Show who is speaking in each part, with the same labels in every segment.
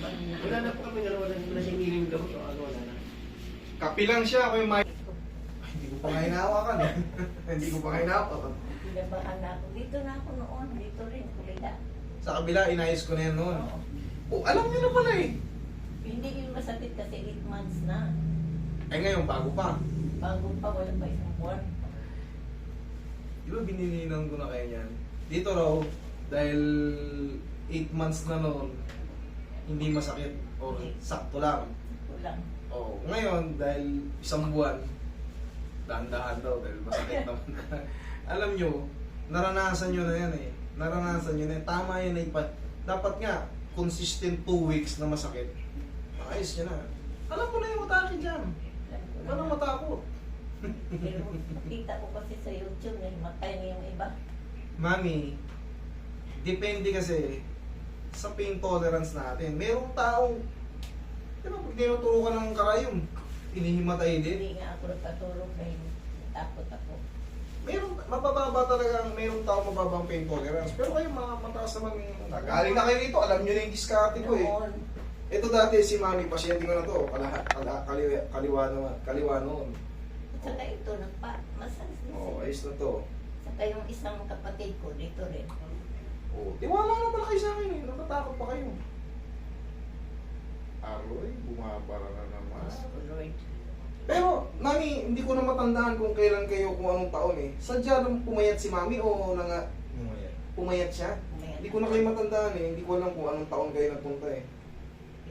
Speaker 1: Wala na po kami dalawa na wala siyang healing daw. So, ano, wala na.
Speaker 2: Kapi lang siya, ako yung may... Hindi ko pa nga hinahawakan eh. Hindi ko pa nga hinahawakan.
Speaker 3: Pinabahan na ako. Dito na ako noon. Dito rin. Kulila.
Speaker 2: Sa kabila, inayos ko na yan noon.
Speaker 3: Oo.
Speaker 2: Oh, alam niyo na pala eh.
Speaker 3: Hindi yun masakit kasi 8 months na.
Speaker 2: Ay ngayon, bago pa.
Speaker 3: Bago pa, wala pa isang buwan.
Speaker 2: Di ba binilinan ko na kayo yan? Dito raw, dahil 8 months na noon, hindi masakit o sakto lang.
Speaker 3: Kulang.
Speaker 2: Oh, ngayon, dahil isang buwan, dahan-dahan daw dahil masakit naman. Alam nyo, naranasan nyo na yan eh. Naranasan nyo na yan. Tama yan eh. Dapat nga, consistent 2 weeks na masakit. Ayos nyo na. Alam mo na yung atake dyan. Walang matakot.
Speaker 3: Pero nakita ko kasi sa YouTube na matay na yung iba.
Speaker 2: Mami, depende kasi sa pain tolerance natin. Merong taong, di ba, pag tinuturo ka ng karayom, inihimatay din.
Speaker 3: Hindi nga ako nagpatulog dahil takot ako.
Speaker 2: Merong, mabababa talaga, merong taong mababang pain tolerance. Pero kayo, mga mataas naman, galing na kayo rito, alam nyo na yung diskarte ko eh.
Speaker 3: Noon,
Speaker 2: Ito dati si Mami, pasyente ko na to, kaliwa noon.
Speaker 3: at saka ito, nagpa-massage din
Speaker 2: Oh,
Speaker 3: siya.
Speaker 2: ayos na to.
Speaker 3: Saka yung isang kapatid ko dito rin.
Speaker 2: Oh, tiwala na pala kayo sa akin eh, natatakot pa kayo. Aroy, bumabara na naman.
Speaker 3: Lord.
Speaker 2: Pero, Mami, hindi ko na matandaan kung kailan kayo, kung anong taon eh. Sadya nang pumayat si Mami o pumayat siya? Hindi ko na kayo matandaan eh, hindi ko alam kung anong taon kayo nagpunta eh.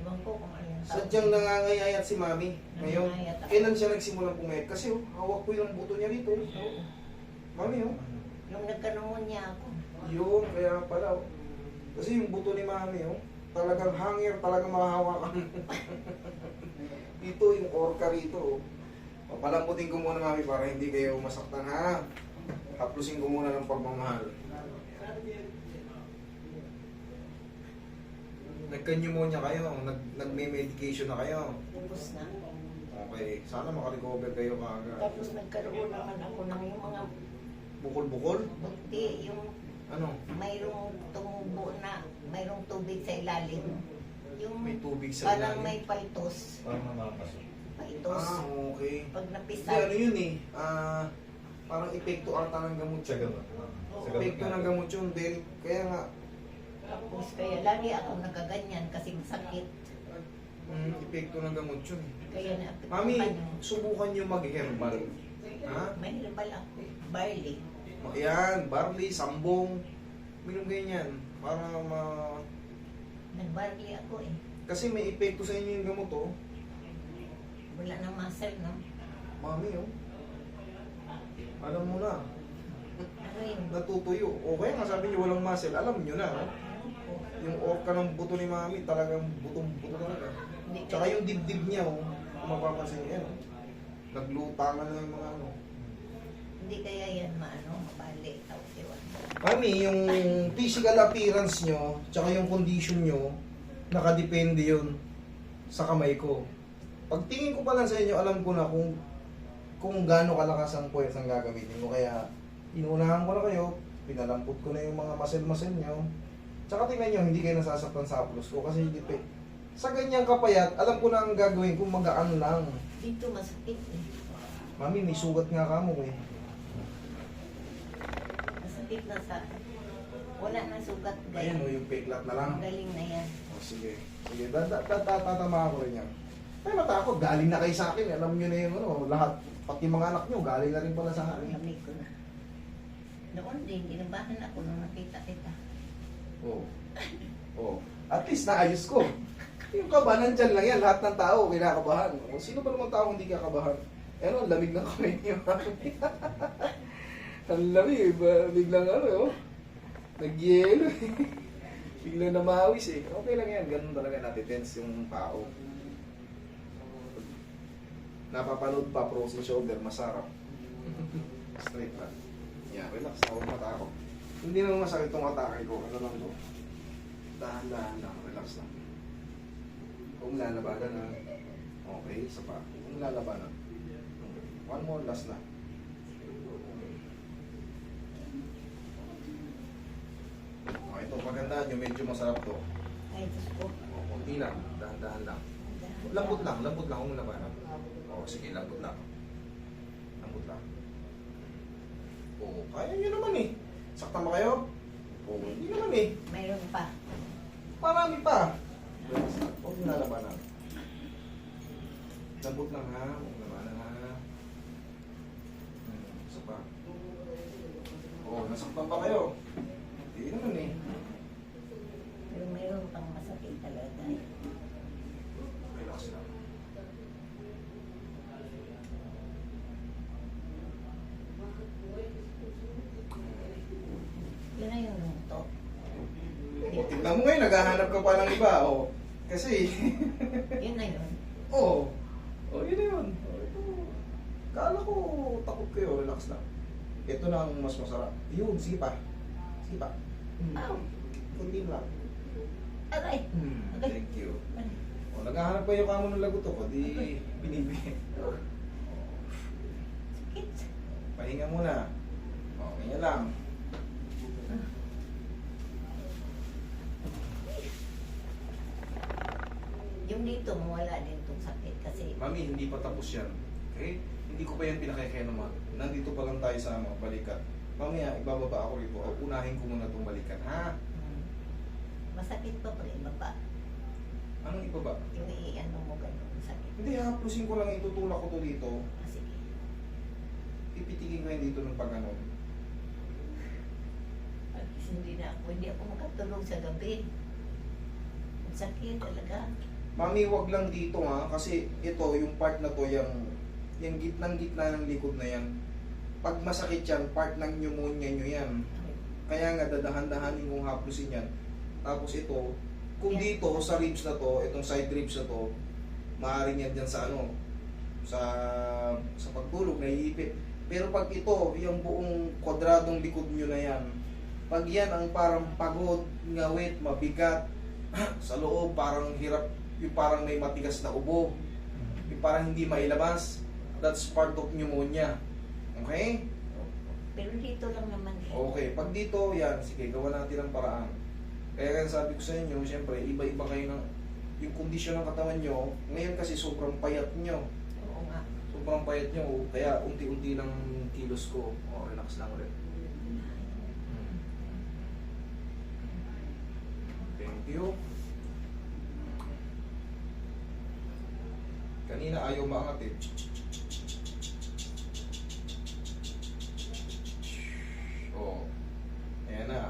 Speaker 3: Iwan ko kung ano yung tawag.
Speaker 2: Sadyang nangangayayat si Mami ngayon.
Speaker 3: Nangangayat ako.
Speaker 2: Kailan siya nagsimulang pumayat? Kasi oh, hawak ko yung buto niya rito.
Speaker 3: Oo.
Speaker 2: Mami oh.
Speaker 3: Nung nagkanumonya ako,
Speaker 2: Yun, kaya pala oh. Kasi yung buto ni Mami oh, talagang hanger, talagang mahahawakan. Dito yung orca rito oh. Papalambutin ko muna Mami para hindi kayo masaktan ha. Haplusin ko muna ng pagmamahal. Nagka-pneumonia kayo, nagme-medication na kayo.
Speaker 3: ubos na.
Speaker 2: Okay, sana makarecover kayo kaagad.
Speaker 3: Tapos nagkaroon naman ako ng yung mga
Speaker 2: Bukol-bukol?
Speaker 3: buti, yung
Speaker 2: Ano?
Speaker 3: mayroong tumubo na, mayroong tubig sa ilalim. Yung
Speaker 2: May tubig sa
Speaker 3: parang
Speaker 2: ilalim?
Speaker 3: may paltos.
Speaker 4: Parang namapasok.
Speaker 3: Paltos.
Speaker 2: Ah, okay.
Speaker 3: Pag
Speaker 2: Hindi,
Speaker 3: napisal.
Speaker 2: ano yun eh. Parang epekto ata ng gamot
Speaker 4: Sa
Speaker 2: siya.
Speaker 4: gamot.
Speaker 3: Oo.
Speaker 4: Sa gamot
Speaker 2: Epekto ng gamot yun. Dahil, kaya nga,
Speaker 3: Tapos kaya lagi ako nagaganyan kasi masakit.
Speaker 2: epekto ng gamot yun.
Speaker 3: Kaya na
Speaker 2: Mami, subukan nyo mag-herbal. Ha?
Speaker 3: may herbal ako. Barley.
Speaker 2: Yan, barley, sambong. Minom ganyan. Para
Speaker 3: Nag-barley ako eh.
Speaker 2: Kasi may epekto sa inyo yung gamot oh.
Speaker 3: Wala na muscle, no?
Speaker 2: Mami oh. Alam mo na.
Speaker 3: Ano yun?
Speaker 2: Natutuyo. Okay nga sabi niyo walang muscle. Alam niyo na. Yung orca ng buto ni Mami talagang butong-buto talaga.
Speaker 3: Hindi
Speaker 2: Tsaka yung dibdib niya oh. Kung mapapansin niyo yan oh. Naglutangan na yung mga ano.
Speaker 3: Hindi kaya yan maano, mabali. Tawag iwan.
Speaker 2: Mami, yung physical appearance nyo, tsaka yung condition nyo, nakadepende yun sa kamay ko. Pagtingin ko pa lang sa inyo, alam ko na kung gaano kalakas ang puwet ang gagamitin ko. Kaya, inunahan ko na kayo, pinalampot ko na yung mga muscle-muscle nyo. Tsaka tingnan nyo, hindi kayo nasasaktan sa haplos ko kasi hindi sa ganyang kapayat, alam ko na ang gagawin kung magaan lang.
Speaker 3: Dito masakit eh.
Speaker 2: Mami, may sugat nga kamo eh.
Speaker 3: Masakit na sa... Wala na sugat
Speaker 2: Ayun o, yung peklat na lang.
Speaker 3: Galing na yan.
Speaker 2: Oh, sige. Sige, tatama ko rin yan. Ay, matakot. Galing na kayo sa akin. Alam nyo na yung ano, lahat. Pati mga anak nyo, galing na rin pala sa akin.
Speaker 3: Lamig ko na. Noon din, ginabahan ako nung nakita kita.
Speaker 2: Oo. Oh. At least naayos ko. Yung kabahan dyan lang yan. Lahat ng tao kinakabahan. O, sino ba naman tao hindi kakabahan? Eh ano, lamig ng kamay niyo. Ang lamig. Biglang ano, oh. Nagyelo. Biglang namawis eh. Okay lang yan. Ganun talaga natitense yung tao. Napapanood pa, frozen shoulder, masarap. Straight lang. Yan, relax. Huwag matakot. Hindi naman masakit itong atake ko. Ano lang to? Dahan-dahan lang. Relax lang. Kung lalabanan na. Okay, isa pa. Kung lalabanan. One more, last na. Okay, ito. Pagandaan nyo, medyo masarap to.
Speaker 3: Ay, Diyos ko.
Speaker 2: O, Kunti lang, dahan-dahan lang. Lambot lang, huwag mo labanan. Oo, sige, lambot lang. Lambot lang. Oo, kaya nyo naman eh. Saktan ba kayo? Oo, hindi naman eh.
Speaker 3: Mayroon pa.
Speaker 2: Marami pa. Huwag mo lalabanan. Lambot lang ha, huwag mo labanan ha. Isa pa. Oo, nasaktan ba kayo? Hindi naman eh.
Speaker 3: Pero mayroon pang masakit talaga.
Speaker 2: Relax lang.
Speaker 3: Yun na yung lunto.
Speaker 2: O, tignan mo ngayon, naghahanap ka pa ng iba. O, kasi,
Speaker 3: Yun na yun.
Speaker 2: oo. O, yun na yun. O, ito. Kala ko takot kayo, relax lang. Ito na ang mas masarap. Yun, sige pa. Sige pa.
Speaker 3: Ow.
Speaker 2: Kunti lang.
Speaker 3: Aray.
Speaker 2: Thank you. O, naghahanap kayo kamo ng lagot ko, di binibigyan.
Speaker 3: Sakit.
Speaker 2: Pahinga muna. O, ganyan lang.
Speaker 3: Yung dito, mawala din itong sakit kasi
Speaker 2: Mami, hindi pa tapos yan. Okay? Hindi ko pa yan pinakikenoman. Nandito pa lang tayo sa balikat. Mamaya, ibababa ako rito. O, unahin ko muna itong balikat, ha?
Speaker 3: masakit pa pa rin baba.
Speaker 2: Anong ibaba?
Speaker 3: Yung i-ano mo ganun, sakit.
Speaker 2: Hindi, haplusin ko lang, itutulak ko to dito.
Speaker 3: Sige.
Speaker 2: Pipitikin ko yan dito ng pag-anon.
Speaker 3: At least hindi ako makatulog sa gabi. Ang sakit talaga.
Speaker 2: Mami, wag lang dito ha, kasi ito, yung part na to, yung gitnang-gitna ng likod na yan. Pag masakit yan, part ng pneumonia nyo yan. Kaya nga, dadahan-dahanin kong haplusin yan. Tapos ito, kung dito, sa ribs na to, itong side ribs na to, maaaring yan dyan sa ano, sa pagtulog, naiipit. Pero pag ito, yung buong kwadradong likod nyo na yan, pag yan ang parang pagod, ngawit, mabigat, sa loob, parang hirap, yung parang may matigas na ubo, yung parang hindi mailabas, that's part of pneumonia. Okay?
Speaker 3: Pero dito lang naman eh.
Speaker 2: Okay, pag dito, yan, sige, gawa natin ang paraan. Kaya sabi ko sa inyo, siyempre, iba-iba kayo ng, yung kondisyon ng katawan nyo, ngayon kasi sobrang payat nyo.
Speaker 3: Oo nga.
Speaker 2: Sobrang payat nyo, kaya unti-unti lang kilos ko. O, relax lang ulit. Thank you. Kanina ayaw maangat eh. Oh. Ayan na.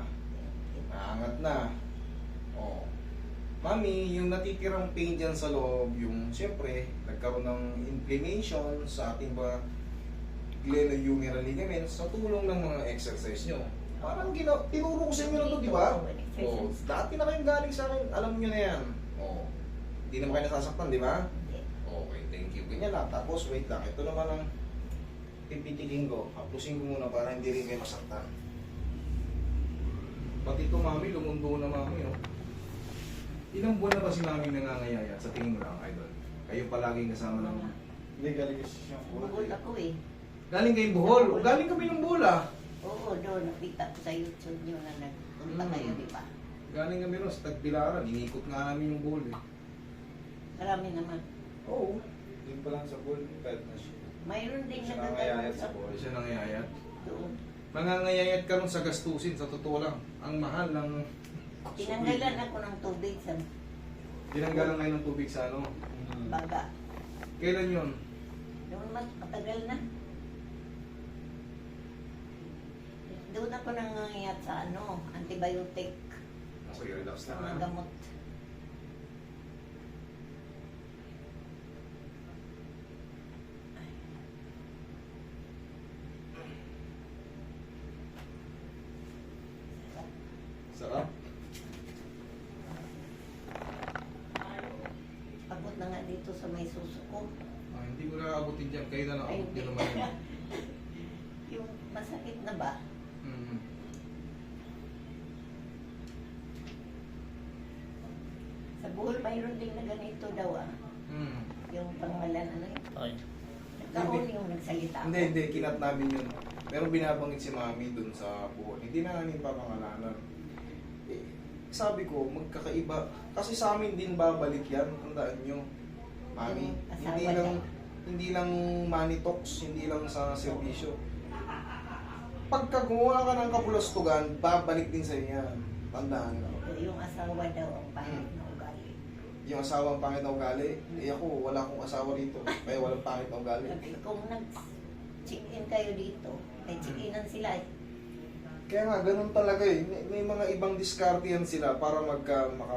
Speaker 2: Naangat na. Oh. Mami, yung natitirang pain dyan sa loob, yung siyempre, nagkaroon ng inflammation sa ating mga glenohumeral ligaments sa tulong ng mga exercise nyo. Parang tinuro ko sa inyo na to, di ba? Oh, dati na kayong galing sa akin, alam nyo na yan. Oh. Hindi naman kayo nasasaktan, di ba? Okay, thank you. Ganyan lang. Tapos, wait lang. Ito naman ang pipitikin ko. Haplusin ko muna para hindi rin kayo masaktan. Pati ito, mami, lumundo na mami, oh. Ilang buwan na ba si mami nangangayaya? Sa tingin mo lang, idol. Kayo palaging kasama ng...
Speaker 1: Hindi, galing kasi siyang
Speaker 3: Bukod ako eh.
Speaker 2: Galing kayong Bohol. O galing kami ng Bohol, ah.
Speaker 3: Oo, doon. Nakita ko sa YouTube nyo na nagpunta kayo, di ba?
Speaker 2: Galing kami ron sa Tagbilaran. Inikot nga namin yung Bohol, eh.
Speaker 3: Marami naman.
Speaker 2: Oo.
Speaker 1: Yung pa lang sa pool, kahit na siya.
Speaker 3: Mayroon din
Speaker 1: Siya
Speaker 3: nagdadalo
Speaker 1: nangayayat
Speaker 3: sa
Speaker 1: sa pool.
Speaker 2: Siya nangayayat.
Speaker 3: doon.
Speaker 2: Mangangayayat ka ron sa gastusin, sa totoo lang. Ang mahal ng...
Speaker 3: Tinanggalan ako ng tubig sa
Speaker 2: Tinanggalan ngayon ng tubig sa ano.
Speaker 3: baga.
Speaker 2: Kailan yun?
Speaker 3: Doon matagal na. Doon ako nangangayat sa ano, antibiotic,
Speaker 2: Okay, relax
Speaker 3: sa
Speaker 2: na.
Speaker 3: mga gamot.
Speaker 2: Sarap.
Speaker 3: Pagod na nga dito sa may suso ko.
Speaker 2: Ah, hindi ko nakakabutin dyan. Kayo na lang
Speaker 3: Ay,
Speaker 2: abot nyo naman yun.
Speaker 3: Yung masakit na ba?
Speaker 2: Mm.
Speaker 3: Sa Bohol, mayroon din na ganito daw ah.
Speaker 2: Mm.
Speaker 3: Yung pangalan, ano yun?
Speaker 1: Okay.
Speaker 3: Nagkaon yung nagsalita ako.
Speaker 2: Hindi, kinat namin yun. Pero binabanggit si mami dun sa buhol. Hindi na namin papangalanan. Eh, sabi ko, magkakaiba. Kasi sa amin din babalik yan, tandaan nyo. Mami,
Speaker 3: Yung asawa
Speaker 2: hindi lang, hindi lang money talks, hindi lang sa serbisyo. Pagka gumawa ka ng kapulastugan, babalik din sa yan. Tandaan nyo.
Speaker 3: Yung asawa daw ang pangit na ugali.
Speaker 2: Yung asawang pangit na ugali, ako, wala akong asawa rito. Kaya walang pangit na ugali.
Speaker 3: Kung nag-check-in kayo dito, may check-inan sila eh.
Speaker 2: Kaya nga, ganun talaga eh. May mga ibang diskarte yan sila para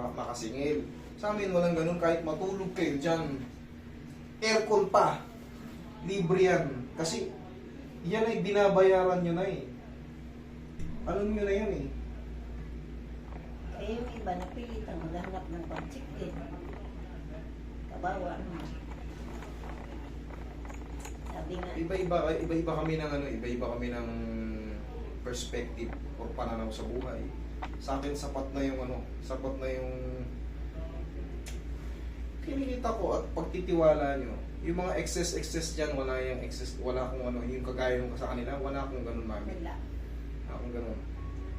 Speaker 2: makasingil. Sa amin, walang ganun. Kahit matulog kayo dyan, aircon pa. Libre yan. Kasi, yan ay binabayaran nyo na eh. Alam nyo na yan eh.
Speaker 3: Eh yung iba napilitan maghanap ng pang-check-in. Kabawa naman. Sabi nga,
Speaker 2: Iba-iba kami ng iba-iba kami ng perspective or pananaw sa buhay. Sa akin sapat na yung sapat na yung kinikita ko at pagtitiwala nyo. Yung mga excess diyan, wala yung excess, wala akong yung kagaya nung sa kanila, wala akong ganun, mami.
Speaker 3: wala.
Speaker 2: Wala akong ganun.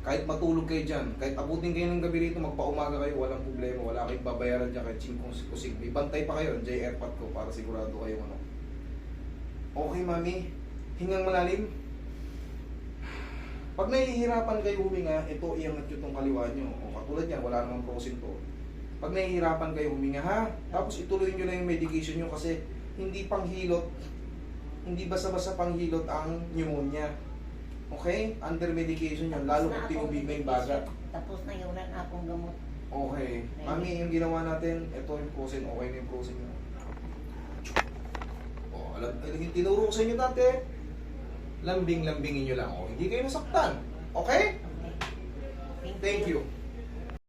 Speaker 2: Kahit matulog kayo dyan, kahit abutin kayo ng gabi rito, magpaumaga kayo, walang problema, wala kayong babayaran dyan kahit chingkong kusig. May bantay pa kayo, J-Airpod ko para sigurado kayo Okay, mami. Hingang malalim. Pag nahihirapan kayo huminga, ito iangat nyo itong kaliwa nyo. O katulad yan, wala namang prosin to. Pag nahihirapan kayo huminga, ha? Tapos ituloy nyo na yung medication nyo kasi hindi panghilot, hindi basta-basta panghilot ang pneumonia. Okay? Under medication yan, lalo kung tinubig na yung baga.
Speaker 3: Tapos na yung ran akong gamot.
Speaker 2: Okay. Mami, yung ginawa natin, ito yung prosin. Okay na yung prosin nyo. O, yung tinuro ko sa inyo dati, lambing-lambingin nyo lang. O, hindi kayo nasaktan. Okay?
Speaker 3: Okay.
Speaker 2: Thank you.